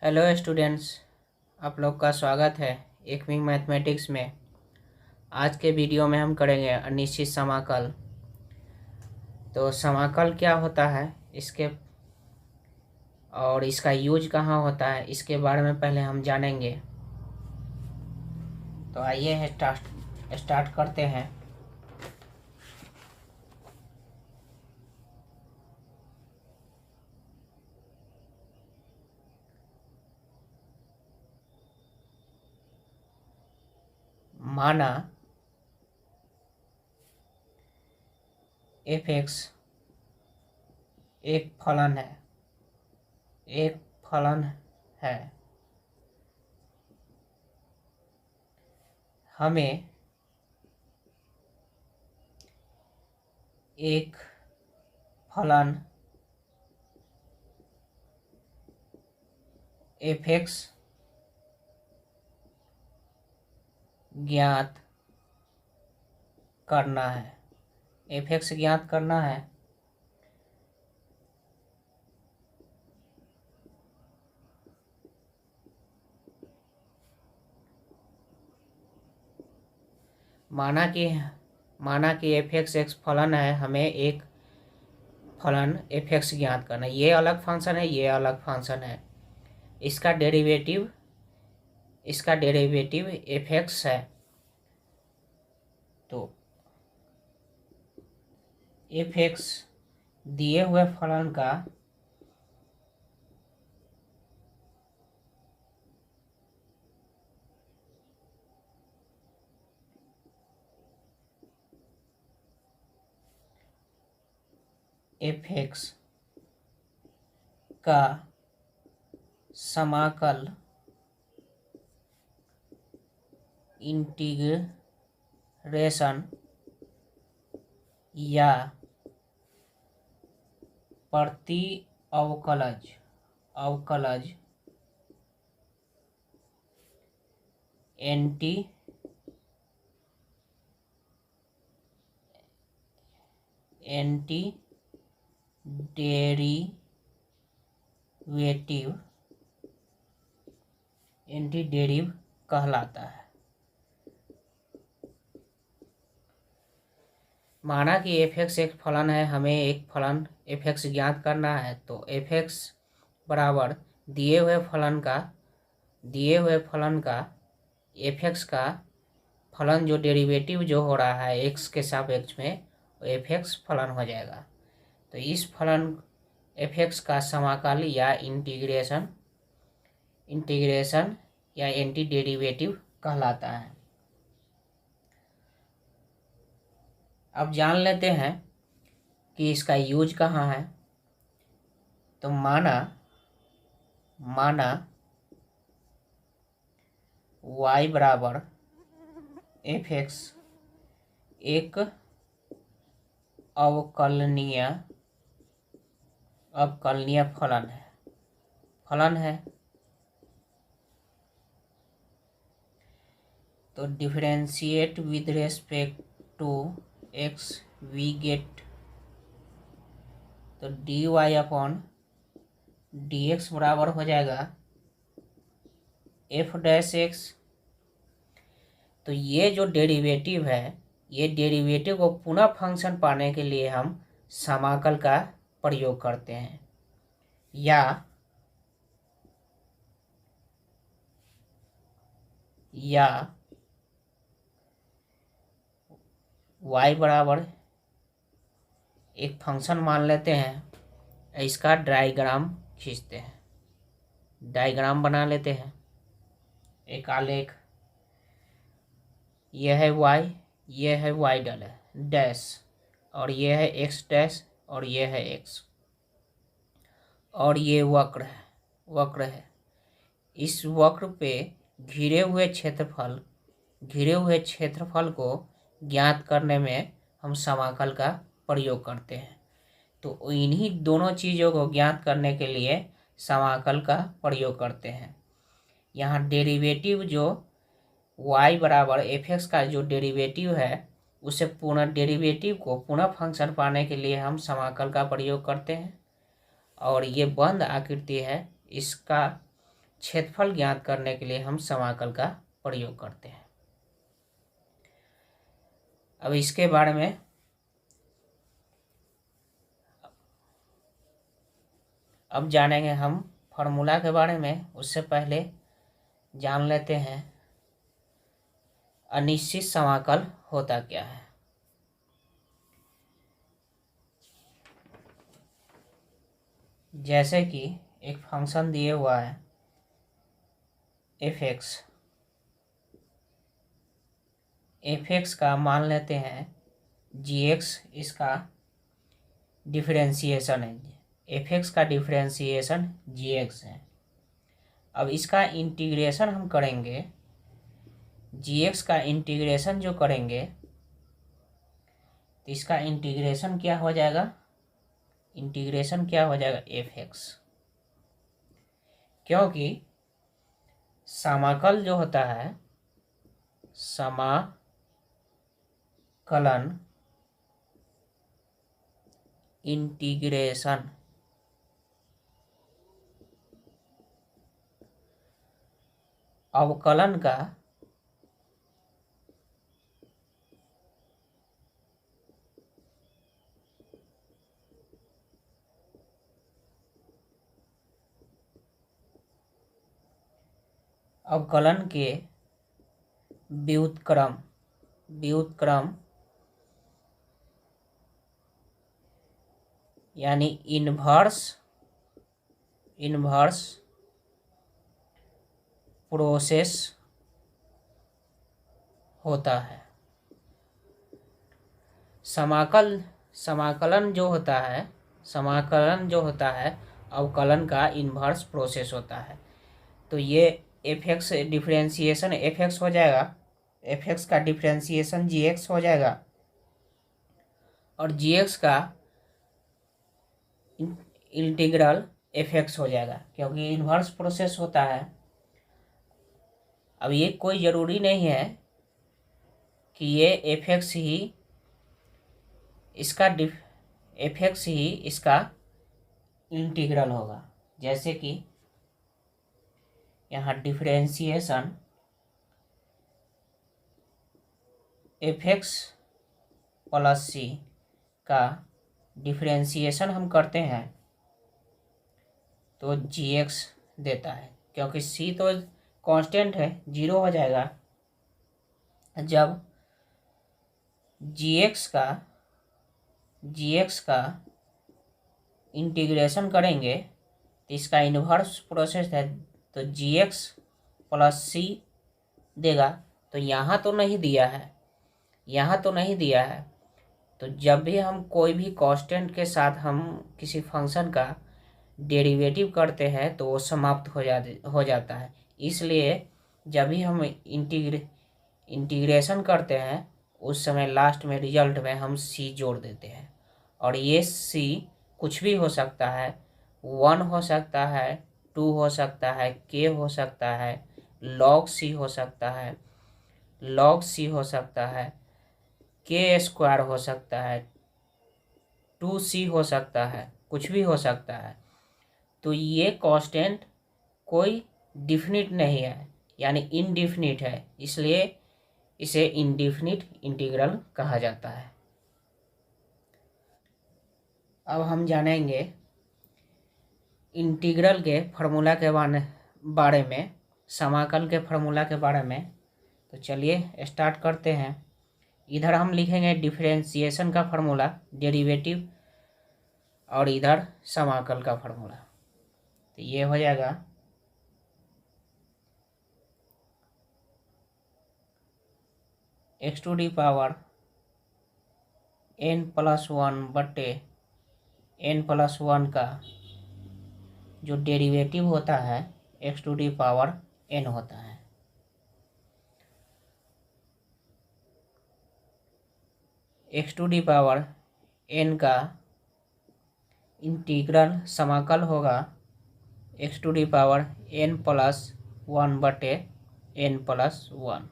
Hello students, आप लोग का स्वागत है एकमिंग मैथमेटिक्स में। आज के वीडियो में हम करेंगे अनिश्चित समाकल। तो समाकल क्या होता है इसके और इसका यूज कहाँ होता है इसके बारे में पहले हम जानेंगे। तो आइए स्टार्ट करते हैं। माना f(x) एक फलन है। हमें एक फलन f(x) ज्ञात करना है। f(x) ज्ञात करना है। माना कि f(x) एक फलन है, हमें एक फलन f(x) ज्ञात करना है। ये अलग फंक्शन है, ये अलग फंक्शन है। इसका डेरिवेटिव f(x) है। तो f(x) दिए हुए फलन का f(x) का समाकल इंटीग्रेशन या प्रति अवकलज एंटी डेरिव कहलाता है। माना कि f(x) एक फलन है, हमें एक फलन f(x) ज्ञात करना है। तो f(x) बराबर दिए हुए फलन का f(x) का फलन जो डेरिवेटिव जो हो रहा है x के सापेक्ष में, वो f(x) फलन हो जाएगा। तो इस फलन f(x) का समाकल या इंटीग्रेशन या एंटी डेरिवेटिव कहलाता है। अब जान लेते हैं कि इसका यूज कहाँ है। तो माना y बराबर f(x) एक अवकलनीय फलन है। तो differentiate with respect to x we get, तो dy/dx बराबर हो जाएगा f'(x). तो ये जो डेरिवेटिव है, ये डेरिवेटिव को पुनः फंक्शन पाने के लिए हम समाकल का प्रयोग करते हैं। या y बराबर एक फंक्शन मान लेते हैं, इसका डायग्राम खींचते हैं, डायग्राम बना लेते हैं। एक आलेख, यह है y, यह है y डैश, और यह है x डैश, और यह है x, और ये वक्र है। इस वक्र पे घिरे हुए क्षेत्रफल को ज्ञात करने में हम समाकल का प्रयोग करते हैं। तो इन्हीं दोनों चीज़ों को ज्ञात करने के लिए समाकल का प्रयोग करते हैं। यहाँ डेरिवेटिव जो y बराबर f(x) का जो डेरिवेटिव है, उसे डेरिवेटिव को पुनः फंक्शन पाने के लिए हम समाकल का प्रयोग करते हैं। और ये बंद आकृति है, इसका क्षेत्रफल ज्ञात करने के लिए हम समाकल का प्रयोग करते हैं। अब इसके बारे में अब जानेंगे हम फॉर्मूला के बारे में। उससे पहले जान लेते हैं अनिश्चित समाकल होता क्या है। जैसे कि एक फंक्शन दिए हुआ है f(x) का मान लेते हैं g(x), इसका डिफरेंशिएशन है। f(x) का डिफरेंशिएशन g(x) है। अब इसका इंटीग्रेशन हम करेंगे, g(x) का इंटीग्रेशन जो करेंगे तो इसका इंटीग्रेशन क्या हो जाएगा, f(x), क्योंकि समाकल जो होता है, समाकलन इंटीग्रेशन अवकलन का अवकलन के व्युत्क्रम यानी इन्वर्स प्रोसेस होता है। समाकलन जो होता है अवकलन का इन्वर्स प्रोसेस होता है। तो ये f(x) डिफरेंशिएशन f(x) हो जाएगा, f(x) का डिफरेंशिएशन g(x) हो जाएगा और g(x) का इंटीग्रल f(x) हो जाएगा, क्योंकि इन्वर्स प्रोसेस होता है। अब ये कोई ज़रूरी नहीं है कि ये f(x) ही इसका इंटीग्रल होगा। जैसे कि यहाँ डिफरेंशिएशन f(x) प्लस c का डिफरेंशिएशन हम करते हैं तो g(x) देता है, क्योंकि c तो कांस्टेंट है, 0 हो जाएगा। जब g(x) का इंटीग्रेशन करेंगे तो इसका इन्वर्स प्रोसेस है, तो g(x) प्लस c देगा। तो यहाँ तो नहीं दिया है, तो जब भी हम कोई भी कांस्टेंट के साथ हम किसी फंक्शन का डेरिवेटिव करते हैं तो वो समाप्त हो जाता है। इसलिए जब भी हम इंटीग्रेशन करते हैं उस समय लास्ट में रिजल्ट में हम c जोड़ देते हैं। और ये c कुछ भी हो सकता है, 1 हो सकता है, 2 हो सकता है, k हो सकता है, log c हो सकता है, k² हो सकता है, 2c हो सकता है, कुछ भी हो सकता है। तो ये कांस्टेंट कोई डिफिनिट नहीं है, यानी इनडिफिनिट है, इसलिए इसे इनडिफिनिट इंटीग्रल कहा जाता है। अब हम जानेंगे इंटीग्रल के फार्मूला के बारे में, समाकल के फार्मूला के बारे में। तो चलिए स्टार्ट करते हैं। इधर हम लिखेंगे डिफरेंशिएशन का फार्मूला, डेरिवेटिव, और इधर समाकल का फार्मूला। तो ये हो जाएगा x⁴ n+1 बटे n+1 का जो डेरिवेटिव होता है x⁴n होता है। x⁴n का इंटीग्रल समाकल होगा x⁴n+1 बटे n+1।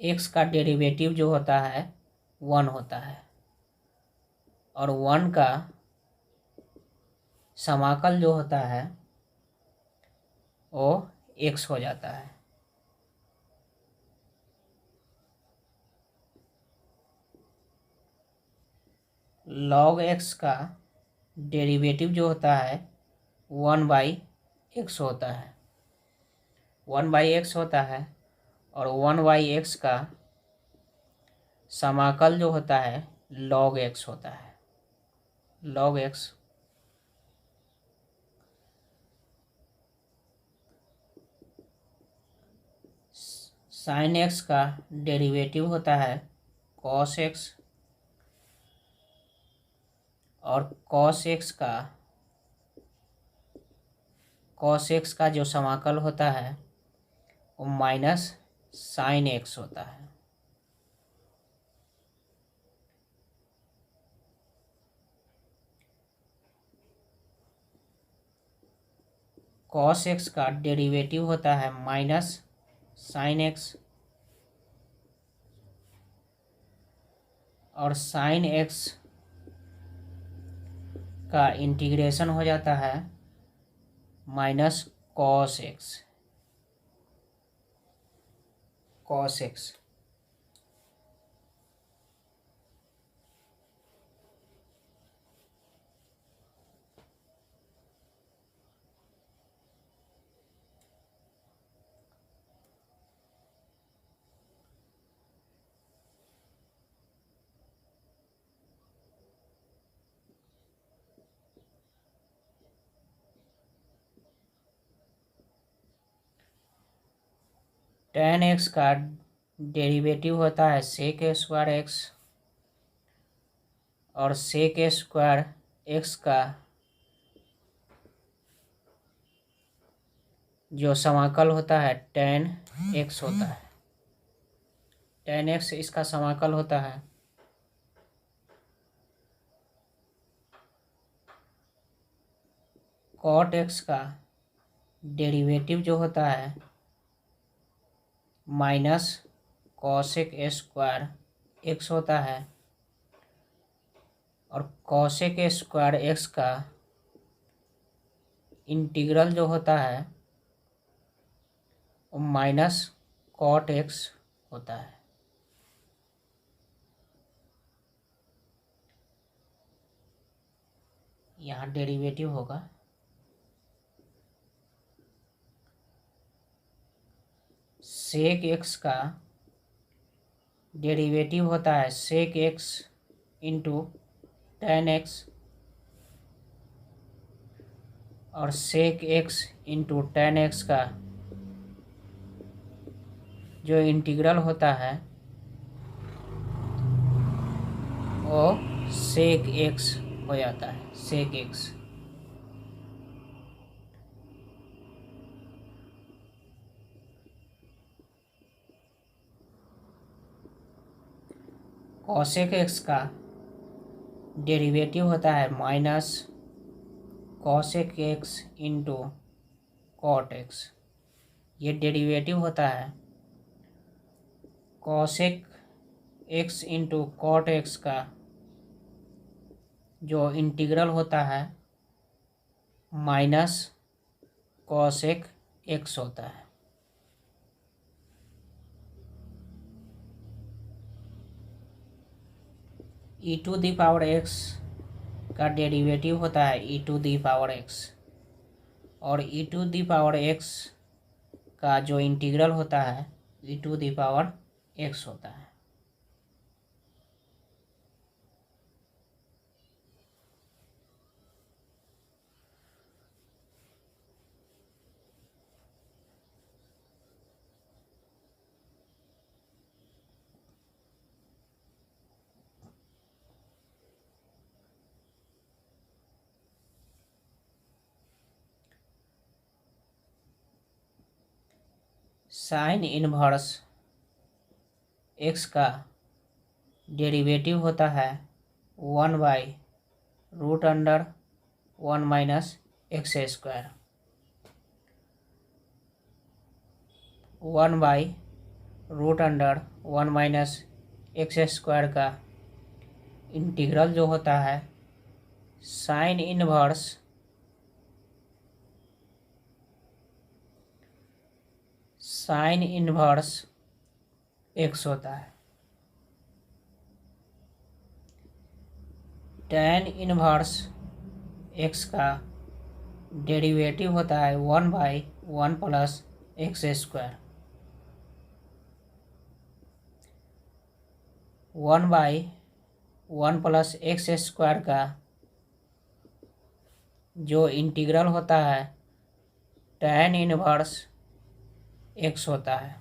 x का डेरिवेटिव जो होता है 1 होता है और 1 का समाकल जो होता है वो x हो जाता है। log x का डेरिवेटिव जो होता है 1/x होता है, 1/x होता है और 1/x का समाकल जो होता है log x होता है। log x sin x का डेरिवेटिव होता है cos x और cos x का जो समाकल होता है वो माइनस sin x होता है। cos x का डेरिवेटिव होता है माइनस sin x और sin x का इंटीग्रेशन हो जाता है minus cos x। tan x का डेरिवेटिव होता है sec स्क्वायर x और sec स्क्वायर x का जो समाकल होता है tan x होता है। tan x इसका समाकल होता है cot x का डेरिवेटिव जो होता है माइनस cosec स्क्वायर x होता है और cosec स्क्वायर x का इंटीग्रल जो होता है वो माइनस cot x होता है। यहाँ डेरिवेटिव होगा sec x का डेरिवेटिव होता है sec x into tan x और sec x into tan x का जो इंटीग्रल होता है वो sec x हो जाता है। sec x cosec x का डेरिवेटिव होता है minus cosec x into cot x। ये डेरिवेटिव होता है cosec x into cot x का जो इंटीग्रल होता है माइनस cosec x होता है। e to the power x का डेरिवेटिव होता है e to the power x और e to the power x का जो इंटीग्रल होता है e to the power x होता है। साइन इनवर्स x का डेरिवेटिव होता है 1/√1 minus x square. 1/√1 minus x square का इंटीग्रल जो होता है साइन इनवर्स एक्स होता है। tan इनवर्स एक्स का डेरिवेटिव होता है 1/1 plus x square. 1/1 plus x square का जो इंटीग्रल होता है tan इनवर्स एक्स होता है।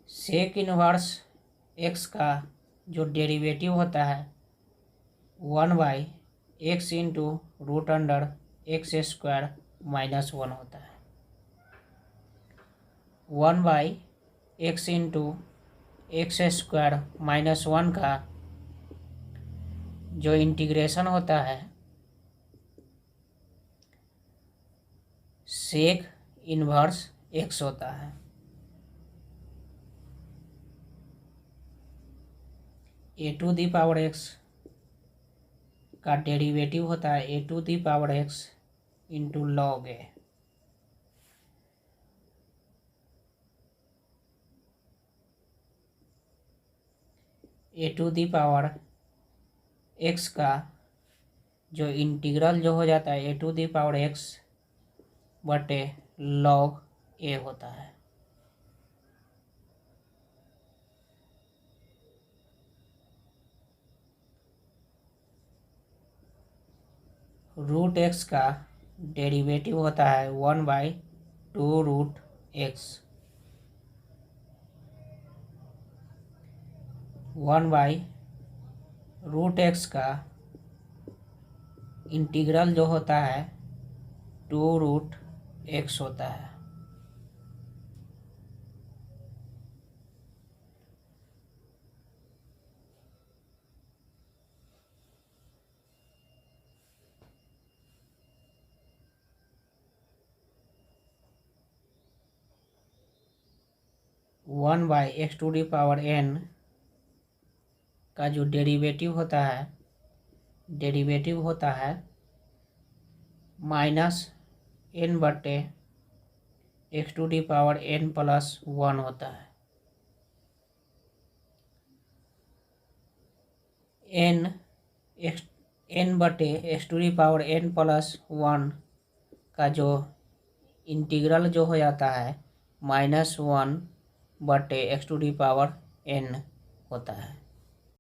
सेक इनवर्स एक्स का जो डेरिवेटिव होता है 1/x into root under x square minus 1 होता है। 1/x into x square minus 1 का जो इंटीग्रेशन होता है सेक इनवर्स एक्स होता है। A to the power x का डेरिवेटिव होता है a to the power x into log a. A to the power x का जो इंटीग्रल जो हो जाता है a to the power x बटे लॉग ए होता है। रूट एक्स का डेरिवेटिव होता है 1/2 रूट एक्स। 1/रूट एक्स का इंटीग्रल जो होता है 2 रूट एक्स होता है। One by x to the power n का जो डेरिवेटिव होता है -n बटे x to the power n plus 1 होता है। n बटे x to the power n plus 1 का जो इंटीग्रल जो हो जाता है -1 बटे x to the power n होता है।